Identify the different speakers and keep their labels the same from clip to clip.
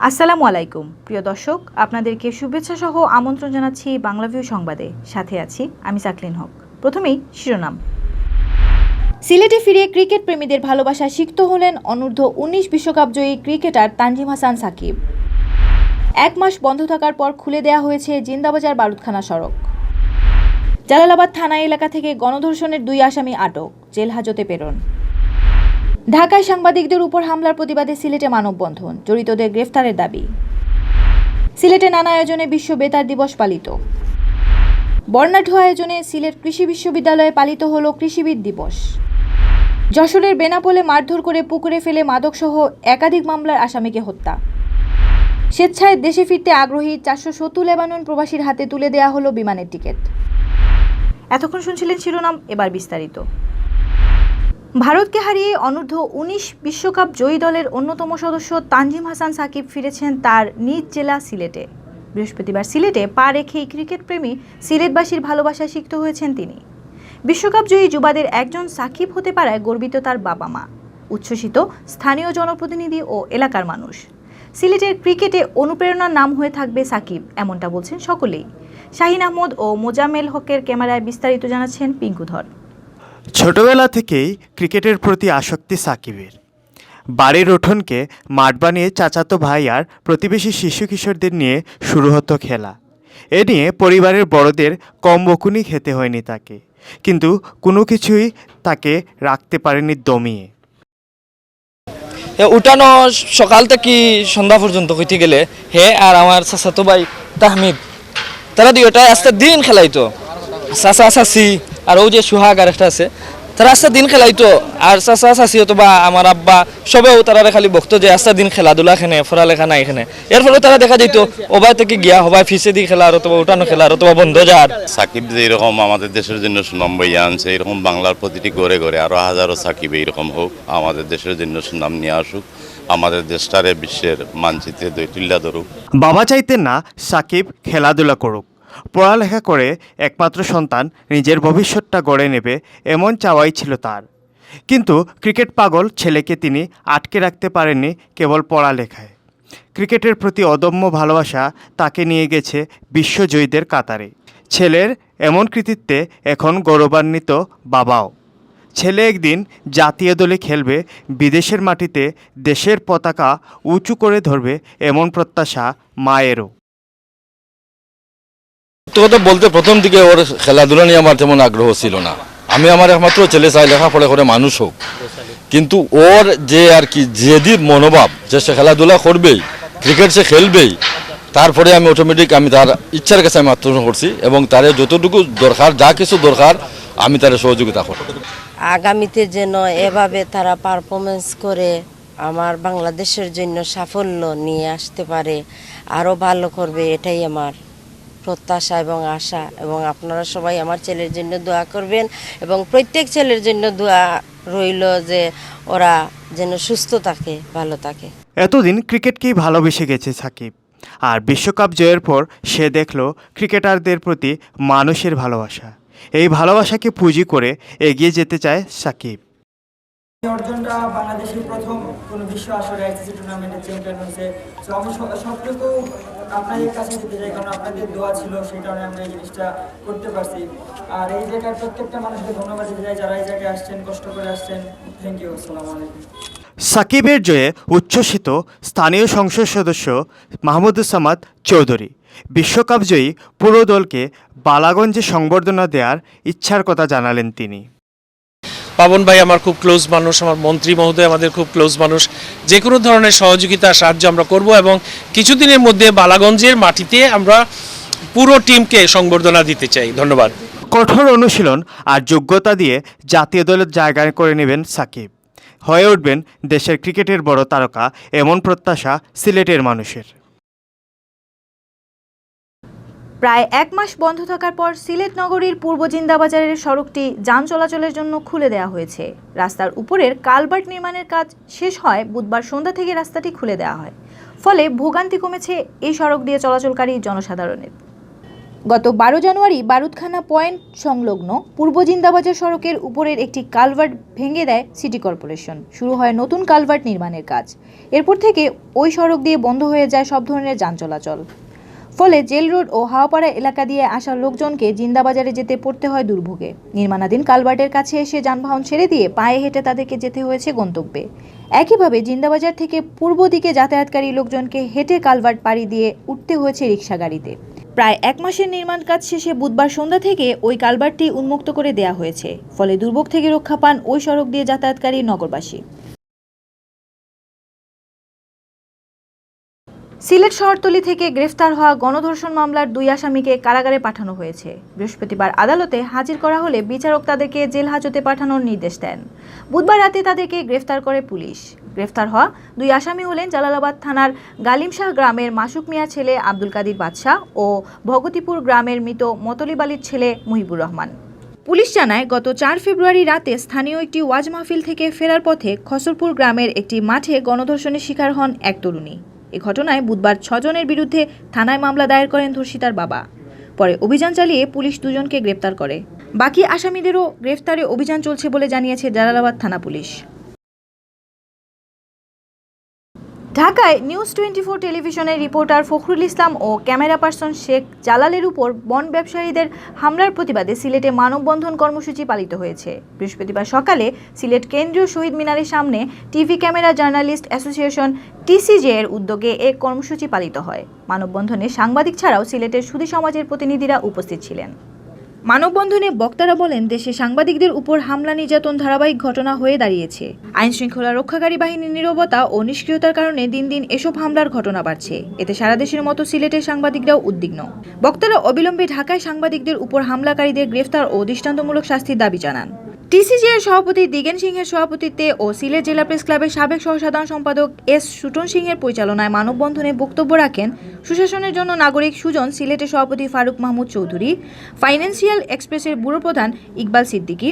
Speaker 1: আসসালামু আলাইকুম প্রিয় দর্শক, আপনাদেরকে শুভেচ্ছা সহ আমন্ত্রণ জানাচ্ছি বাংলাভিউ সংবাদে। সাথে আছি আমি সাকলিন হক। প্রথমেই শিরোনাম। সিলেটে ফিরে ক্রিকেট প্রেমীদের ভালোবাসা সিক্ত হলেন অনূর্ধ্ব ১৯ বিশ্বকাপ জয়ী ক্রিকেটার তানজিম হাসান সাকিব। ১ মাস বন্ধ থাকার পর খুলে দেওয়া হয়েছে জিন্দাবাজার বারুদখানা সড়ক। জালালাবাদ থানা এলাকা থেকে গণধর্ষণের ২ আসামি আটক, জেল হাজতে প্রেরণ। ঢাকায় সাংবাদিকদের উপর হামলার প্রতিবাদে সিলেটে মানববন্ধন, জড়িতদের গ্রেফতারের দাবি। সিলেটে নানা আয়োজনে বিশ্ব বেতার দিবস পালিত। বর্ণাঢ্য আয়োজনে সিলেট কৃষি বিশ্ববিদ্যালয়ে পালিত হলো কৃষিবিদ দিবস। যশোরের বেনাপোলে মারধর করে পুকুরে ফেলে মাদকসহ একাধিক মামলার আসামিকে হত্যা। স্বেচ্ছায় দেশে ফিরতে আগ্রহী ৪৭০ লেবানন প্রবাসীর হাতে তুলে দেওয়া হলো বিমানের টিকিট। এতক্ষণ শুনছিলেন শিরোনাম, এবার বিস্তারিত। ভারতকে হারিয়ে অনূর্ধ্ব ১৯ বিশ্বকাপ জয়ী দলের অন্যতম সদস্য তানজিম হাসান সাকিব ফিরেছেন তার নিজ জেলা সিলেটে। বৃহস্পতিবার সিলেটে পা রেখেই ক্রিকেট প্রেমী সিলেটবাসীর ভালোবাসা সিক্ত হয়েছেন তিনি। বিশ্বকাপ জয়ী যুবাদের একজন সাকিব হতে পারায় গর্বিত তার বাবা মা, উচ্ছ্বসিত স্থানীয় জনপ্রতিনিধি ও এলাকার মানুষ। সিলেটের ক্রিকেটে অনুপ্রেরণার নাম হয়ে থাকবে সাকিব, এমনটা বলছেন সকলেই। শাহিন আহমদ ও মোজাম্মেল হকের ক্যামেরায় বিস্তারিত জানাচ্ছেন পিঙ্কুধর।
Speaker 2: ছোটবেলা থেকেই ক্রিকেটের প্রতি আসক্তি সাকিবের। বাড়ির উঠোনকে মাঠ বানিয়ে চাচাতো ভাই আর প্রতিবেশী শিশু কিশোরদের নিয়ে শুরু হতো খেলা। এ নিয়ে পরিবারের বড়দের কম বকুনি খেতে হয়নি তাকে, কিন্তু কোনো কিছুই তাকে রাখতে পারেনি দমিয়ে।
Speaker 3: উঠানো সকাল থেকে সন্ধ্যা পর্যন্ত হইতে গেলে হে আর আমার চাচাতো ভাই তাহমিদ, তারা দুইটাই আস্তে দিন খেলাইতো। চাচা চাচি আর ও যে সুহাগ আর একটা আছে, তারা আস্তে দিন খেলাইতো। আর চাচা চাচি হতো বা আমার আব্বা সবেও তারা খালি বকতো যে আস্তে দিন খেলাধুলা এখানে, পড়ালেখা নাই এখানে। এর ফলে তারা দেখা যেত ওবাই থেকে গিয়া হবাই ফিসে দিয়ে খেলা আর অথবা উঠানো খেলা আর অথবা বন্ধ যার।
Speaker 4: সাকিব যে এরকম আমাদের দেশের জন্য সুনাম বইয়ে আনছে, এরকম বাংলার প্রতিটি ঘরে ঘরে আরো হাজারো সাকিব এইরকম হোক, আমাদের দেশের জন্য সুনাম নিয়ে আসুক, আমাদের দেশটারে বিশ্বের মানচিত্রে তুলে ধরুক।
Speaker 2: বাবা চাইতেন না সাকিব খেলাধুলা করুক, পড়ালেখা করে একমাত্র সন্তান নিজের ভবিষ্যৎটা গড়ে নেবে, এমন চাওয়াই ছিল তার। কিন্তু ক্রিকেট পাগল ছেলেকে তিনি আটকে রাখতে পারেননি কেবল পড়ালেখায়। ক্রিকেটের প্রতি অদম্য ভালোবাসা তাকে নিয়ে গেছে বিশ্বজয়ীদের কাতারে। ছেলের এমন কৃতিত্বে এখন গৌরবান্বিত বাবাও। ছেলে একদিন জাতীয় দলে খেলবে, বিদেশের মাটিতে দেশের পতাকা উঁচু করে ধরবে, এমন প্রত্যাশা মায়েরও।
Speaker 5: কথা বলতে প্রথম দিকে ওর খেলাধুলা নিয়ে আমার তেমন আগ্রহ ছিল না। আমি আমার একমাত্র ছেলে চাই লেখাপড়া করে মানুষ হোক, কিন্তু ওর যে আর কি জেদির মনোভাব যে সে খেলাধুলা করবেই, ক্রিকেট সে খেলবেই, তারপরে আমি অটোমেটিক আমি তার ইচ্ছার কাছে আমি আত্মসমর্পণ করছি এবং তার যতটুকু দরকার, যা কিছু দরকার আমি তার সহযোগিতা করব।
Speaker 6: আগামীতে যেন এভাবে তারা পারফরমেন্স করে আমার বাংলাদেশের জন্য সাফল্য নিয়ে আসতে পারে, আরও ভালো করবে, এটাই আমার প্রত্যাশা এবং আশা। এবং আপনারা সবাই আমার ছেলের জন্য দোয়া করবেন এবং প্রত্যেক ছেলের জন্য দোয়া রইল যে ওরা যেন সুস্থ থাকে, ভালো থাকে।
Speaker 2: এতদিন ক্রিকেটকেই ভালোবেসে গেছে সাকিব, আর বিশ্বকাপ জয়ের পর সে দেখল ক্রিকেটারদের প্রতি মানুষের ভালোবাসা। এই ভালোবাসাকে পুঁজি করে এগিয়ে যেতে চায় সাকিব।
Speaker 7: অর্জনটা বাংলাদেশের প্রথম কোনো বিশ্ব আসরে আইসিসি টুর্নামেন্টের চ্যাম্পিয়ন হয়েছে। তো আমি সবটুকু আপনাদের কাছে দিতে চাই, কারণ আপনাদের দোয়া ছিল, সেই কারণে আমরা এই জিনিসটা করতে পারছি। আর এই জায়গায় প্রত্যেকটা মানুষকে ধন্যবাদ দিতে চাই যারা এই জায়গায় আসছেন, কষ্ট করে আসছেন। থ্যাংক ইউ, আসসালামু আলাইকুম।
Speaker 2: সাকিবের জয়ে উচ্ছ্বসিত স্থানীয় সংসদ সদস্য মাহমুদুজ্জামান চৌধুরী। বিশ্বকাপ জয়ী পুরো দলকে বালাগঞ্জে সংবর্ধনা দেওয়ার ইচ্ছার কথা জানালেন তিনি।
Speaker 8: পাবন ভাই আমার খুব ক্লোজ মানুষ, আমার মন্ত্রী মহোদয় আমাদের খুব ক্লোজ মানুষ। যে কোনো ধরনের সহযোগিতা সাহায্য আমরা করব এবং কিছুদিনের মধ্যে বালাগঞ্জের মাটিতে আমরা পুরো টিমকে সংবর্ধনা দিতে চাই। ধন্যবাদ।
Speaker 2: কঠোর অনুশীলন আর যোগ্যতা দিয়ে জাতীয় দলের জায়গা করে নেবেন সাকিব, হয়ে উঠবেন দেশের ক্রিকেটের বড় তারকা, এমন প্রত্যাশা সিলেটের মানুষের।
Speaker 1: প্রায় ১ মাস বন্ধ থাকার পর সিলেট নগরীর পূর্ব জিন্দাবাজারের সড়কটি যান চলাচলের জন্য খুলে দেওয়া হয়েছে। রাস্তার উপরের কালভার্ট নির্মাণের কাজ শেষ হয় বুধবার সন্ধ্যা থেকে রাস্তাটি খুলে দেওয়া হয়। ফলে ভোগান্তি কমেছে এই সড়ক দিয়ে চলাচলকারী জনসাধারণের। গত 12 জানুয়ারি বারুদখানা পয়েন্ট সংলগ্ন পূর্ব জিন্দাবাজার সড়কের উপরের একটি কালভার্ট ভেঙে দেয় সিটি কর্পোরেশন। শুরু হয় নতুন কালভার্ট নির্মাণের কাজ। এরপর থেকে ওই সড়ক দিয়ে বন্ধ হয়ে যায় সব ধরনের যান চলাচল। ফলে জেল রোড ও হাওয়াপাড়া এলাকা দিয়ে আসা লোকজনকে জিন্দাবাজারে যেতে পড়তে হয় দুর্ভোগে। নির্মাণাধীন কালভার্টের কাছে এসে যানবাহন ছেড়ে দিয়ে পায়ে হেঁটে তাদেরকে যেতে হয়েছে গন্তব্যে। একইভাবে জিন্দাবাজার থেকে পূর্ব দিকে যাতায়াতকারী লোকজনকে হেঁটে কালভার্ট পাড়ি দিয়ে উঠতে হয়েছে রিক্সা গাড়িতে। প্রায় 1 মাসের নির্মাণ কাজ শেষে বুধবার সন্ধ্যা থেকে ওই কালভার্টটি উন্মুক্ত করে দেয়া হয়েছে। ফলে দুর্ভোগ থেকে রক্ষা পান ওই সড়ক দিয়ে যাতায়াতকারী নগরবাসী। সিলেট শহরতলি থেকে গ্রেফতার হওয়া গণধর্ষণ মামলার 2 আসামিকে কারাগারে পাঠানো হয়েছে। বৃহস্পতিবার আদালতে হাজির করা হলে বিচারক তাদেরকে জেল হাজতে পাঠানোর নির্দেশ দেন। বুধবার রাতে তাদেরকে গ্রেফতার করে পুলিশ। গ্রেফতার হওয়া 2 আসামি হলেন জালালাবাদ থানার গালিমশাহ গ্রামের মাসুক মিয়ার ছেলে আব্দুল কাদির বাদশা ও ভগতিপুর গ্রামের মৃত মতলিব আলীর ছেলে মুহিবুর রহমান। পুলিশ জানায়, গত 4 ফেব্রুয়ারি রাতে স্থানীয় একটি ওয়াজ মাহফিল থেকে ফেরার পথে খসরপুর গ্রামের একটি মাঠে গণধর্ষণের শিকার হন এক তরুণী। এ ঘটনায় বুধবার 6 জনের বিরুদ্ধে থানায় মামলা দায়ের করেন ধর্ষিতার বাবা। পরে অভিযান চালিয়ে পুলিশ 2 জনকে গ্রেফতার করে। বাকি আসামিদেরও গ্রেফতারে অভিযান চলছে বলে জানিয়েছে জালালাবাদ থানা পুলিশ। ঢাকায় নিউজ 24 টেলিভিশনের রিপোর্টার ফখরুল ইসলাম ও ক্যামেরা পার্সন শেখ জালালের উপর বন ব্যবসায়ীদের হামলার প্রতিবাদে সিলেটে মানববন্ধন কর্মসূচি পালিত হয়েছে। বৃহস্পতিবার সকালে সিলেট কেন্দ্রীয় শহীদ মিনারের সামনে টিভি ক্যামেরা জার্নালিস্ট অ্যাসোসিয়েশন টিসিজে এর উদ্যোগে এক কর্মসূচি পালিত হয়। মানববন্ধনে সাংবাদিক ছাড়াও সিলেটের সুধী সমাজের প্রতিনিধিরা উপস্থিত ছিলেন। মানববন্ধনে বক্তারা বলেন, দেশে সাংবাদিকদের উপর হামলা নির্যাতন ধারাবাহিক ঘটনা হয়ে দাঁড়িয়েছে। আইনশৃঙ্খলা রক্ষাকারী বাহিনীর নীরবতা ও নিষ্ক্রিয়তার কারণে দিন দিন এসব হামলার ঘটনা বাড়ছে। এতে সারা দেশের মতো সিলেটের সাংবাদিকরাও উদ্বিগ্ন। বক্তারা অবিলম্বে ঢাকায় সাংবাদিকদের উপর হামলাকারীদের গ্রেফতার ও দৃষ্টান্তমূলক শাস্তির দাবি জানান। টিসিজে এর সভাপতি দিগেন সিংহের সভাপতিত্বে ও সিলেট জেলা প্রেস ক্লাবের সাবেক সহসাধারণ সম্পাদক এস সুটন সিংহের পরিচালনায় মানববন্ধনে বক্তব্য রাখেন সুশাসনের জন্য নাগরিক সুজন সিলেটের সভাপতি ফারুক মাহমুদ চৌধুরী, ফাইন্যান্সিয়াল এক্সপ্রেসের ব্যুরো প্রধান ইকবাল সিদ্দিকী,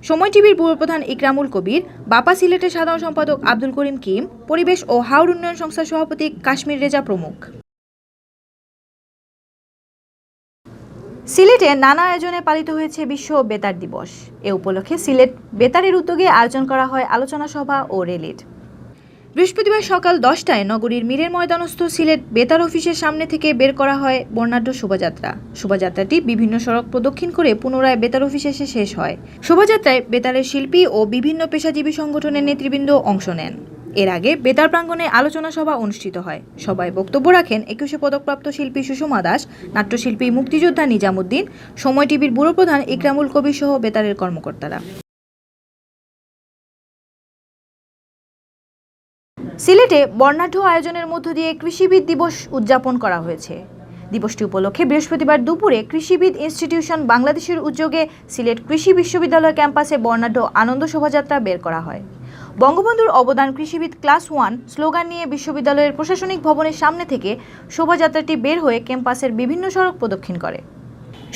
Speaker 1: সময় টিভির ব্যুরো প্রধান ইকরামুল কবির, বাপা সিলেটের সাধারণ সম্পাদক আব্দুল করিম কিম, পরিবেশ ও হাওড় উন্নয়ন সংস্থার সভাপতি কাশ্মীর রেজা প্রমুখ। সিলেটে নানা আয়োজনে পালিত হয়েছে বিশ্ব বেতার দিবস। এ উপলক্ষে সিলেট বেতারের উদ্যোগে আয়োজন করা হয় আলোচনা সভা ও রেলিট। বৃহস্পতিবার সকাল 10টায় নগরীর মীরের ময়দানস্থ সিলেট বেতার অফিসের সামনে থেকে বের করা হয় বর্ণাঢ্য শোভাযাত্রা। শোভাযাত্রাটি বিভিন্ন সড়ক প্রদক্ষিণ করে পুনরায় বেতার অফিসে এসে শেষ হয়। শোভাযাত্রায় বেতারের শিল্পী ও বিভিন্ন পেশাজীবী সংগঠনের নেতৃবৃন্দ অংশ নেন। এর আগে বেতার প্রাঙ্গণে আলোচনা সভা অনুষ্ঠিত হয়। সভায় বক্তব্য রাখেন 21শে পদকপ্রাপ্ত শিল্পী সুষমা দাস, নাট্যশিল্পী মুক্তিযোদ্ধা নিজামুদ্দিন, সময় টিভির ব্যুরো প্রধান ইকরামুল কবির সহ বেতারের কর্মকর্তারা। সিলেটে বর্ণাঢ্য আয়োজনের মধ্য দিয়ে কৃষিবিদ দিবস উদযাপন করা হয়েছে। দিবসটি উপলক্ষে বৃহস্পতিবার দুপুরে কৃষিবিদ ইনস্টিটিউশন বাংলাদেশের উদ্যোগে সিলেট কৃষি বিশ্ববিদ্যালয় ক্যাম্পাসে বর্ণাঢ্য আনন্দ শোভাযাত্রা বের করা হয়। বঙ্গবন্ধুর অবদান কৃষিবিদ ক্লাস 1 স্লোগান নিয়ে বিশ্ববিদ্যালয়ের প্রশাসনিক ভবনের সামনে থেকে শোভাযাত্রাটি বের হয়ে ক্যাম্পাসের বিভিন্ন সড়ক প্রদক্ষিণ করে।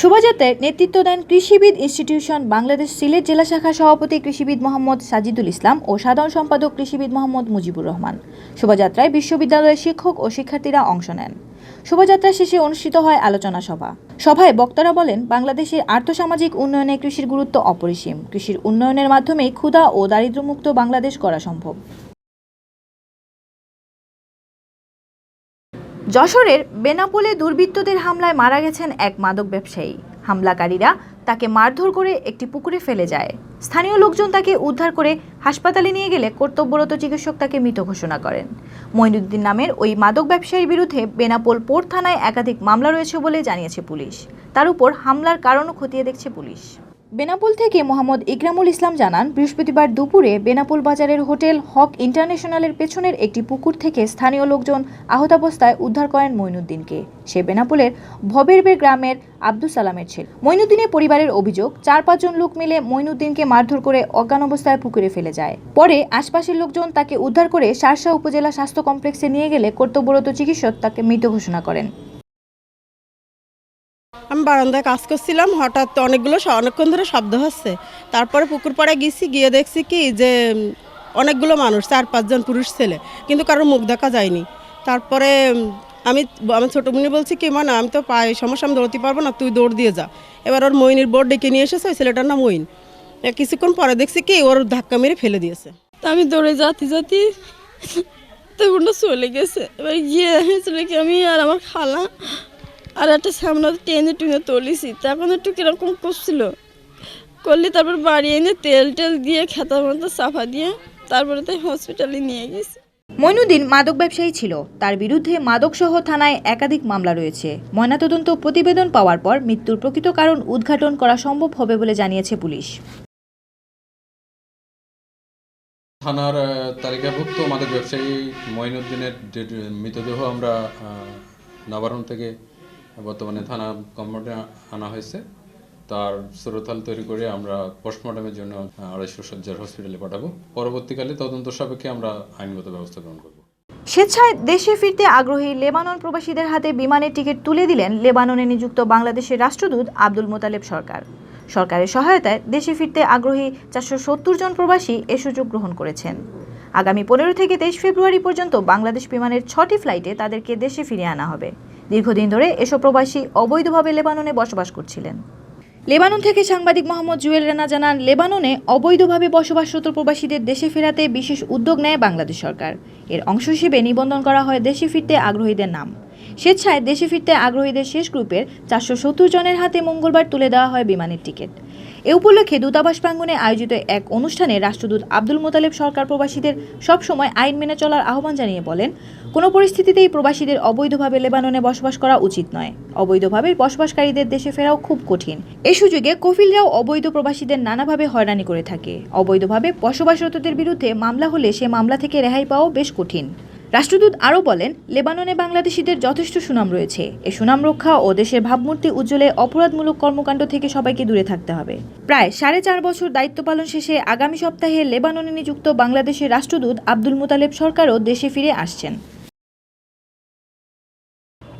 Speaker 1: শোভাযাত্রায় নেতৃত্ব দেন কৃষিবিদ ইনস্টিটিউশন বাংলাদেশ সিলেট জেলা শাখার সভাপতি কৃষিবিদ মোহাম্মদ সাজিদুল ইসলাম ও সাধারণ সম্পাদক কৃষিবিদ মোহাম্মদ মুজিবুর রহমান। শোভাযাত্রায় বিশ্ববিদ্যালয়ের শিক্ষক ও শিক্ষার্থীরা অংশ নেন। শোভাযাত্রা শেষে অনুষ্ঠিত হয় আলোচনা সভা। সভায় বক্তারা বলেন, বাংলাদেশের আর্থসামাজিক উন্নয়নে কৃষির গুরুত্ব অপরিসীম। কৃষির উন্নয়নের মাধ্যমেই ক্ষুধা ও দারিদ্র্যমুক্ত বাংলাদেশ করা সম্ভব। যশোরের বেনাপোলে দুর্বৃত্তদের হামলায় মারা গেছেন এক মাদক ব্যবসায়ী। হামলাকারীরা তাকে মারধর করে একটি পুকুরে ফেলে যায়। স্থানীয় লোকজন তাকে উদ্ধার করে হাসপাতালে নিয়ে গেলে কর্তব্যরত চিকিৎসক তাকে মৃত ঘোষণা করেন। মঈনুদ্দিন নামের ওই মাদক ব্যবসায়ীর বিরুদ্ধে বেনাপোল পোর্ট থানায় একাধিক মামলা রয়েছে বলে জানিয়েছে পুলিশ। তার উপর হামলার কারণও খতিয়ে দেখছে পুলিশ। বেনাপোল থেকে মোহাম্মদ ইকরামুল ইসলাম জানান, বৃহস্পতিবার দুপুরে বেনাপোল বাজারের হোটেল হক ইন্টারন্যাশনালের পেছনের একটি পুকুর থেকে স্থানীয় লোকজন আহতাবস্থায় উদ্ধার করেন মঈনুদ্দিনকে। সে বেনাপোলের ভবেরবে গ্রামের আব্দুল সালামের ছেলে। মঈনুদ্দিনের পরিবারের অভিযোগ, 4-5 জন লোক মিলে মঈনুদ্দিনকে মারধর করে অজ্ঞান অবস্থায় পুকুরে ফেলে যায়। পরে আশপাশের লোকজন তাকে উদ্ধার করে শার্শা উপজেলা স্বাস্থ্য কমপ্লেক্সে নিয়ে গেলে কর্তব্যরত চিকিৎসক তাকে মৃত ঘোষণা করেন।
Speaker 9: আমি বারান্দায় কাজ করছিলাম, হঠাৎ অনেকক্ষণ ধরে শব্দ হচ্ছে। তারপরে পুকুর পাড়ে গিয়ে দেখছি কি যে অনেকগুলো মানুষ, 4-5 জন পুরুষ ছেলে, কিন্তু কারোর মুখ দেখা যায়নি। তারপরে আমার ছোটো বোনে বলছে কি মা না আমি তো পায়ে সমস্যা, আমি দৌড়তে পারবো না, তুই দৌড় দিয়ে যা। এবার ওর মইনের বোর্ড ডেকে নিয়ে এসেছে, ওই ছেলেটার নাম মইন। কিছুক্ষণ পরে দেখছি কি ওর ধাক্কা মেরে ফেলে দিয়েছে।
Speaker 10: আমি দৌড়ে যাতে তখন চলে গেছে। এবার গিয়ে হয়েছিল কি আমি আর আমার খালা আর একটা সামনে টেনে টুনে তুলেছি, তখন একটু কিরকম করছিল, করলে তারপর বাড়ি এনে তেল দিয়ে খেতার মতো চাপা দিয়ে তারপরে তাই হসপিটালে নিয়ে গেছি।
Speaker 1: মইনুদ্দিন মাদক ব্যবসায়ী ছিল। তার বিরুদ্ধে মাদকসহ থানায় একাধিক মামলা রয়েছে। ময়নাতদন্ত প্রতিবেদন পাওয়ার পর মৃত্যুর প্রকৃত কারণ উদ্ঘাটন করা সম্ভব হবে বলে জানিয়েছে পুলিশ।
Speaker 11: থানার তালিকাভুক্ত মাদক ব্যবসায়ী মঈনুদ্দিনের মৃতদেহ আমরা নবারণ থেকে বর্তমানে থানা কমপ্লেন্টে আনা হয়েছে। তার সুরতাল তৈরি করে আমরা পোস্টমর্টমের জন্য 250 শয্যার হসপিটালে পাঠাবো। পরবর্তীকালে তদন্ত সাপেক্ষে আমরা আইনগত ব্যবস্থা গ্রহণ করব।
Speaker 1: স্বেচ্ছায় দেশে ফিরতে আগ্রহী লেবানন প্রবাসীদের হাতে বিমানের টিকিট তুলে দিলেন লেবাননে নিযুক্ত বাংলাদেশের রাষ্ট্রদূত আব্দুল মোতালেব সরকার। সরকারের সহায়তায় দেশে ফিরতে আগ্রহী 470 জন প্রবাসী এ সুযোগ গ্রহণ করেছেন। আগামী 15 থেকে 23 ফেব্রুয়ারি পর্যন্ত বাংলাদেশ বিমানের 6টি ফ্লাইটে তাদেরকে দেশে ফিরিয়ে আনা হবে। দীর্ঘদিন ধরে এসব প্রবাসী অবৈধভাবে লেবাননে বসবাস করছিলেন। লেবানন থেকে সাংবাদিক মোহাম্মদ জুয়েল রানা জানান, লেবাননে অবৈধভাবে বসবাসরত প্রবাসীদের দেশে ফেরাতে বিশেষ উদ্যোগ নেয় বাংলাদেশ সরকার। এর অংশ হিসেবে নিবন্ধন করা হয় দেশে ফিরতে আগ্রহীদের নাম। স্বেচ্ছায় দেশে ফিরতে আগ্রহীদের শেষ গ্রুপের 470 জনের হাতে মঙ্গলবার তুলে দেওয়া হয় বিমানের টিকিট। এ উপলক্ষে দূতাবাস প্রাঙ্গণে আয়োজিত এক অনুষ্ঠানে রাষ্ট্রদূত আব্দুল মোতালেব সরকার প্রবাসীদের সবসময় আইন মেনে চলার আহ্বান জানিয়ে বলেন, কোনো পরিস্থিতিতেই প্রবাসীদের অবৈধভাবে লেবাননে বসবাস করা উচিত নয়। অবৈধভাবে বসবাসকারীদের দেশে ফেরাও খুব কঠিন। এই সুযোগে কফিলরাও অবৈধ প্রবাসীদের নানাভাবে হয়রানি করে থাকে। অবৈধভাবে বসবাসরতদের বিরুদ্ধে মামলা হলে সে মামলা থেকে রেহাই পাওয়া বেশ কঠিন। রাষ্ট্রদূত আরও বলেন, লেবাননে বাংলাদেশিদের যথেষ্ট সুনাম রয়েছে। এ সুনাম রক্ষা ও দেশের ভাবমূর্তি উজ্জ্বলে অপরাধমূলক কর্মকাণ্ড থেকে সবাইকে দূরে থাকতে হবে। প্রায় 4.5 বছর দায়িত্ব পালন শেষে আগামী সপ্তাহে লেবাননে নিযুক্ত বাংলাদেশের রাষ্ট্রদূত আব্দুল মোতালেব সরকারও দেশে ফিরে আসছেন।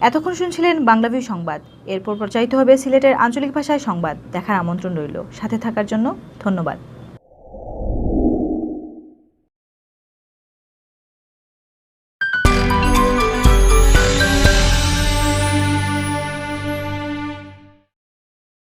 Speaker 1: এতক্ষণ শুনছিলেন বাংলাভিউ সংবাদ। এরপর প্রচারিত হবে সিলেটের আঞ্চলিক ভাষায় সংবাদ। দেখার আমন্ত্রণ রইল। সাথে থাকার জন্য ধন্যবাদ।